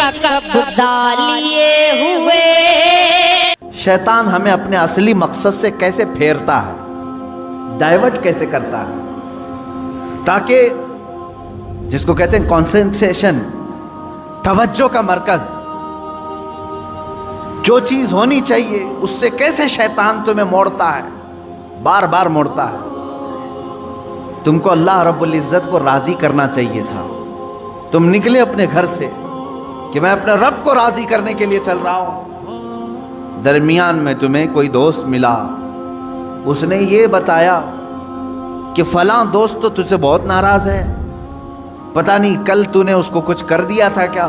का कब्जा लिए हुए। शैतान हमें अपने असली मकसद से कैसे फेरता है, डाइवर्ट कैसे करता है, ताकि जिसको कहते हैं कंसंट्रेशन, तवज्जो का मरकज, जो चीज होनी चाहिए उससे कैसे शैतान तुम्हें मोड़ता है, बार बार मोड़ता है। तुमको अल्लाह रब्बुल इज्जत को राजी करना चाहिए था। तुम निकले अपने घर से कि मैं अपने रब को राजी करने के लिए चल रहा हूं। दरमियान में तुम्हें कोई दोस्त मिला, उसने ये बताया कि फलां दोस्त तो तुझसे बहुत नाराज है, पता नहीं कल तूने उसको कुछ कर दिया था क्या,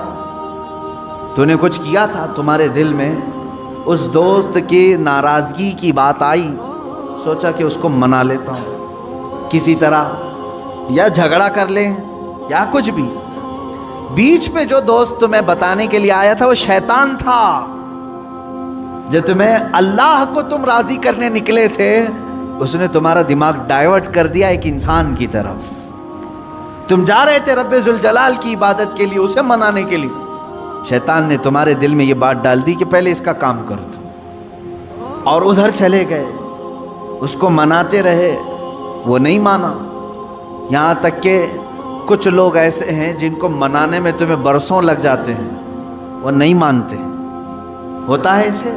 तूने कुछ किया था, तुम्हारे दिल में उस दोस्त की नाराजगी की बात आई, सोचा कि उसको मना लेता हूं किसी तरह, या झगड़ा कर लें या कुछ भी। बीच में जो दोस्त तुम्हें बताने के लिए आया था वो शैतान था। जब तुम्हें अल्लाह को तुम राजी करने निकले थे, उसने तुम्हारा दिमाग डाइवर्ट कर दिया एक इंसान की तरफ। तुम जा रहे थे रब्बे जुल जलाल की इबादत के लिए, उसे मनाने के लिए, शैतान ने तुम्हारे दिल में ये बात डाल दी कि पहले इसका काम कर दो, और उधर चले गए, उसको मनाते रहे, वो नहीं माना। यहाँ तक कि कुछ लोग ऐसे हैं जिनको मनाने में तुम्हें बरसों लग जाते हैं, वो नहीं मानते। होता है इसे,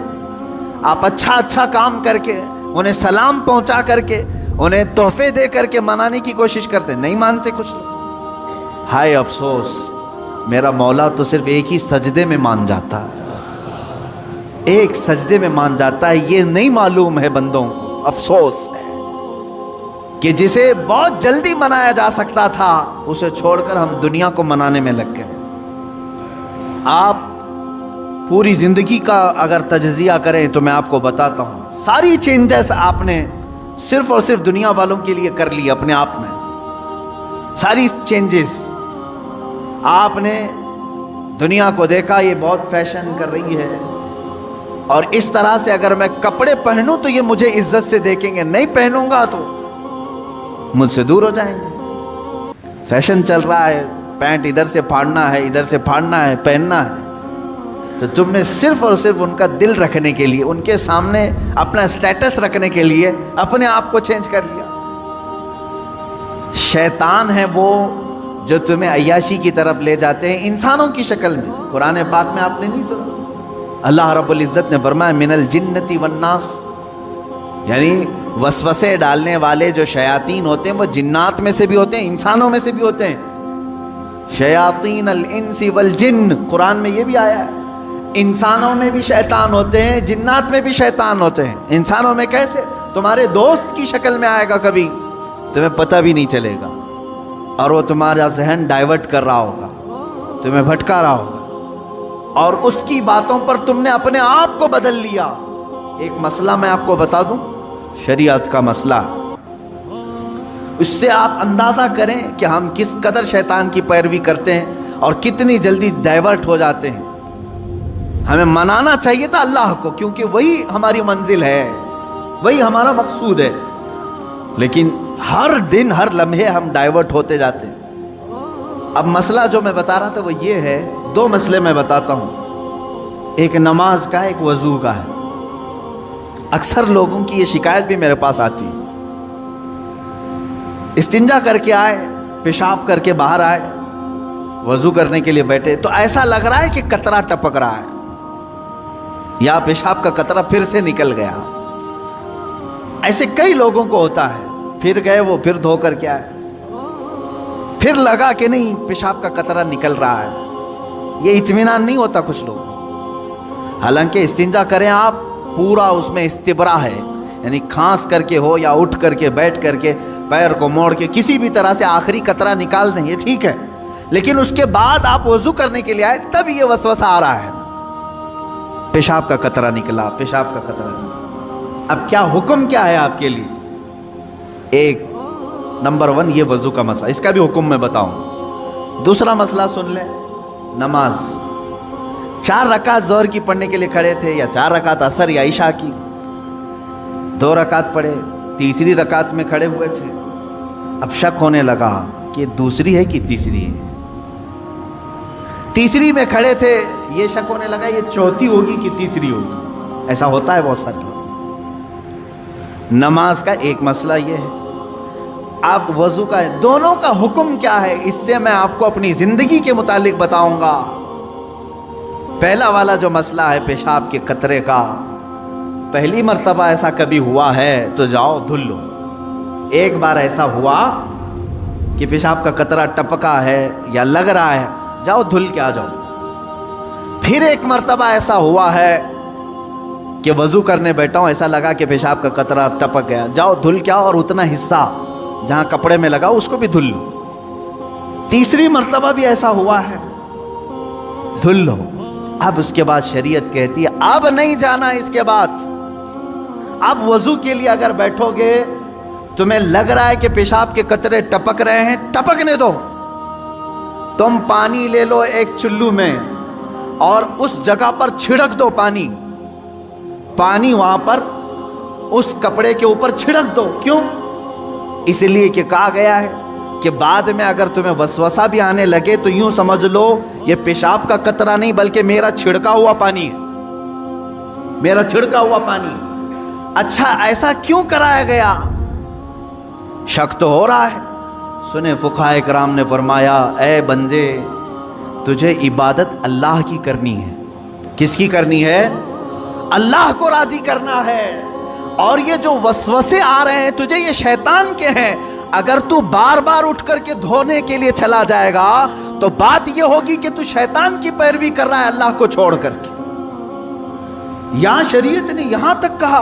आप अच्छा काम करके, उन्हें सलाम पहुंचा करके, उन्हें तोहफे दे करके मनाने की कोशिश करते, नहीं मानते कुछ लोग। हाय अफसोस, मेरा मौला तो सिर्फ एक ही सजदे में मान जाता है, एक सजदे में मान जाता है। ये नहीं मालूम है बंदों को, अफसोस है कि जिसे बहुत जल्दी मनाया जा सकता था, उसे छोड़कर हम दुनिया को मनाने में लग गए। आप पूरी जिंदगी का अगर तजजिया करें तो मैं आपको बताता हूं, सारी चेंजेस आपने सिर्फ और सिर्फ दुनिया वालों के लिए कर ली अपने आप में। सारी चेंजेस आपने दुनिया को देखा, ये बहुत फैशन कर रही है, और इस तरह से अगर मैं कपड़े पहनूं तो ये मुझे इज्जत से देखेंगे, नहीं पहनूंगा तो मुझसे दूर हो जाएंगे। फैशन चल रहा है, पैंट इधर से फाड़ना है, इधर से फाड़ना है, पहनना है, तो तुमने सिर्फ और सिर्फ उनका दिल रखने के लिए, उनके सामने अपना स्टेटस रखने के लिए अपने आप को चेंज कर लिया। शैतान है वो जो तुम्हें अय्याशी की तरफ ले जाते हैं इंसानों की शक्ल में। कुरान पाक में आपने नहीं सुना, अल्लाह रब्बुल इज्जत ने फरमाया मिनल जिन्नती वन्नास, यानी वसवसे डालने वाले जो शयातीन होते हैं वो जिन्नात में से भी होते हैं, इंसानों में से भी होते हैं। शयातीन अल इंसी वल जिन्न, कुरान में ये भी आया है, इंसानों में भी शैतान होते हैं, जिन्नात में भी शैतान होते हैं। इंसानों में कैसे? तुम्हारे दोस्त की शक्ल में आएगा, कभी तुम्हें पता भी नहीं चलेगा, और वो तुम्हारा जहन डाइवर्ट कर रहा होगा, तुम्हें भटका रहा होगा, और उसकी बातों पर तुमने अपने आप को बदल लिया। एक मसला मैं आपको बता दूं, शरीयत का मसला, उससे आप अंदाज़ा करें कि हम किस कदर शैतान की पैरवी करते हैं और कितनी जल्दी डाइवर्ट हो जाते हैं। हमें मनाना चाहिए था अल्लाह को, क्योंकि वही हमारी मंजिल है, वही हमारा मकसूद है, लेकिन हर दिन हर लम्हे हम डाइवर्ट होते जाते हैं। अब मसला जो मैं बता रहा था वो ये है, दो मसले मैं बताता हूँ, एक नमाज का, एक वज़ू का है। अक्सर लोगों की ये शिकायत भी मेरे पास आती है, इस्तिंजा करके आए, पेशाब करके बाहर आए, वज़ू करने के लिए बैठे तो ऐसा लग रहा है कि कतरा टपक रहा है, या पेशाब का कतरा फिर से निकल गया। ऐसे कई लोगों को होता है, फिर गए वो, फिर धो कर के आए, फिर लगा कि नहीं पेशाब का कतरा निकल रहा है। ये इत्मीनान नहीं होता कुछ लोग। हालांकि इस्तिंजा करें आप, पूरा उसमें इस्तिबरा है, यानी खांस करके हो या उठ करके, बैठ करके, पैर को मोड़ के किसी भी तरह से आखिरी कतरा निकाल दें, ये ठीक है। लेकिन उसके बाद आप वज़ू करने के लिए आए, तब ये वसवसा आ रहा है, पेशाब का कतरा निकला, पेशाब का कतरा निकला। अब क्या हुक्म क्या है आपके लिए? एक नंबर 1 ये वज़ू का मसला, इसका भी हुक्म मैं बताऊं। दूसरा मसला सुन ले, नमाज 4 रकात ज़ोहर की पढ़ने के लिए खड़े थे, या 4 रकात असर या इशा की, 2 रकात पढ़े, तीसरी रकात में खड़े हुए थे। अब शक होने लगा कि दूसरी है कि तीसरी है। तीसरी में खड़े थे, ये शक होने लगा ये चौथी होगी कि तीसरी होगी। ऐसा होता है बहुत सारे लोग। नमाज का एक मसला ये है, आप वजू का है, दोनों का हुक्म क्या है इससे मैं आपको अपनी जिंदगी के मुतालिक बताऊंगा। पहला वाला जो मसला है पेशाब के कतरे का, पहली मर्तबा ऐसा कभी हुआ है तो जाओ धुल लो। एक बार ऐसा हुआ कि पेशाब का कतरा टपका है या लग रहा है, जाओ धुल के आ जाओ। फिर एक मर्तबा ऐसा हुआ है कि वजू करने बैठा हूं, ऐसा लगा कि पेशाब का कतरा टपक गया, जाओ धुल के आओ और उतना हिस्सा जहां कपड़े में लगा उसको भी धुल लो। तीसरी मर्तबा भी ऐसा हुआ है, धुल लो। अब उसके बाद शरीयत कहती है अब नहीं जाना इसके बाद। अब वजू के लिए अगर बैठोगे, तुम्हें लग रहा है कि पेशाब के कतरे टपक रहे हैं, टपकने दो। तुम पानी ले लो एक चुल्लू में और उस जगह पर छिड़क दो पानी, पानी वहां पर उस कपड़े के ऊपर छिड़क दो। क्यों? इसलिए कि कहा गया है कि बाद में अगर तुम्हें वसवसा भी आने लगे तो यूं समझ लो ये पेशाब का कतरा नहीं बल्कि मेरा छिड़का हुआ पानी है, मेरा छिड़का हुआ पानी। अच्छा, ऐसा क्यों कराया गया? शक तो हो रहा है। सुने, फुकाए कराम ने फरमाया, ऐ बंदे तुझे इबादत अल्लाह की करनी है। किसकी करनी है? अल्लाह को राजी करना है। और ये जो वसवसे आ रहे हैं तुझे, ये शैतान के हैं। अगर तू बार बार उठ करके धोने के लिए चला जाएगा तो बात ये होगी कि तू शैतान की पैरवी कर रहा है अल्लाह को छोड़ करके। यहां शरीयत ने यहां तक कहा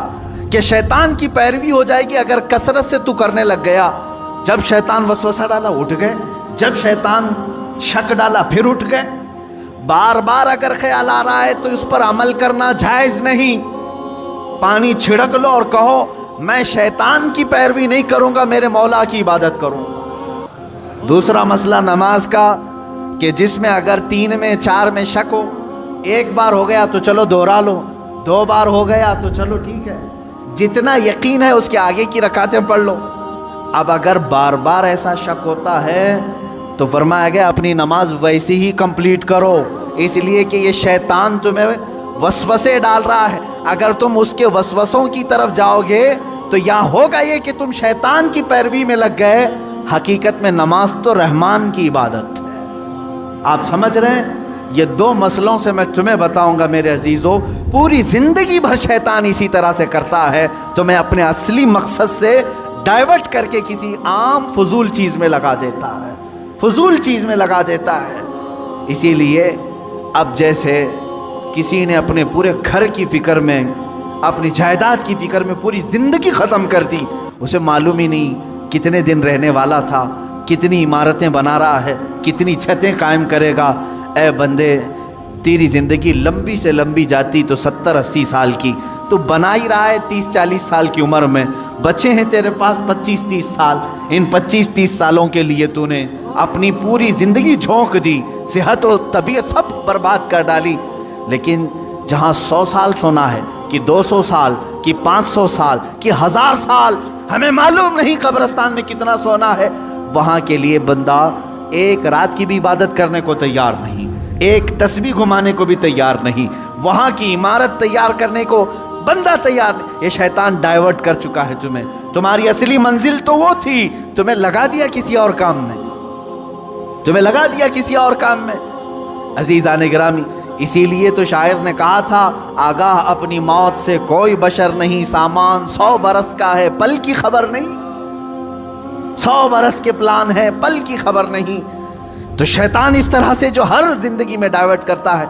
कि शैतान की पैरवी हो जाएगी अगर कसरत से तू करने लग गया। जब शैतान वसवसा डाला उठ गए, जब शैतान शक डाला फिर उठ गए। बार बार अगर ख्याल आ रहा है तो उस पर अमल करना जायज नहीं। पानी छिड़क लो और कहो मैं शैतान की पैरवी नहीं करूंगा, मेरे मौला की इबादत करूं। दूसरा मसला नमाज का कि जिसमें अगर 3 में 4 में शक हो, एक बार हो गया तो चलो दोहरा लो, 2 बार हो गया तो चलो ठीक है, जितना यकीन है उसके आगे की रकातें पढ़ लो। अब अगर बार बार ऐसा शक होता है तो फरमाया गया अपनी नमाज वैसे ही कंप्लीट करो, इसलिए कि ये शैतान तुम्हें वसवसे डाल रहा है। अगर तुम उसके वसवसों की तरफ जाओगे तो यहाँ होगा ये कि तुम शैतान की पैरवी में लग गए। हकीकत में नमाज तो रहमान की इबादत है। आप समझ रहे हैं? ये 2 मसलों से मैं तुम्हें बताऊंगा मेरे अजीजों, पूरी जिंदगी भर शैतान इसी तरह से करता है, तुम्हें अपने असली मकसद से डाइवर्ट करके किसी आम फजूल चीज में लगा देता है, फजूल चीज में लगा देता है। इसीलिए अब जैसे किसी ने अपने पूरे घर की फिक्र में, अपनी जायदाद की फिक्र में पूरी जिंदगी खत्म कर दी, उसे मालूम ही नहीं कितने दिन रहने वाला था, कितनी इमारतें बना रहा है, कितनी छतें कायम करेगा। ऐ बंदे, तेरी जिंदगी लंबी से लंबी जाती तो 70-80 साल की, तो बना ही रहा है 30-40 साल की उम्र में। बचे हैं तेरे पास 25-30 साल। इन 25-30 सालों के लिए तूने अपनी पूरी जिंदगी झोंक दी, सेहत और तबीयत सब बर्बाद कर डाली। लेकिन जहाँ 100 साल सोना है कि 200 साल कि 500 साल कि 1000 साल, हमें मालूम नहीं कब्रिस्तान में कितना सोना है, वहाँ के लिए बंदा एक रात की भी इबादत करने को तैयार नहीं, एक तस्बीह घुमाने को भी तैयार नहीं, वहाँ की इमारत तैयार करने को बंदा तैयार नहीं। ये शैतान डाइवर्ट कर चुका है तुम्हें। तुम्हारी असली मंजिल तो वो थी, तुम्हें लगा दिया किसी और काम में, तुम्हें लगा दिया किसी और काम में। अजीज़ान गिरामी, इसीलिए तो शायर ने कहा था, आगाह अपनी मौत से कोई बशर नहीं, सामान 100 बरस का है पल की खबर नहीं। 100 बरस के प्लान है, पल की खबर नहीं। तो शैतान इस तरह से जो हर जिंदगी में डाइवर्ट करता है,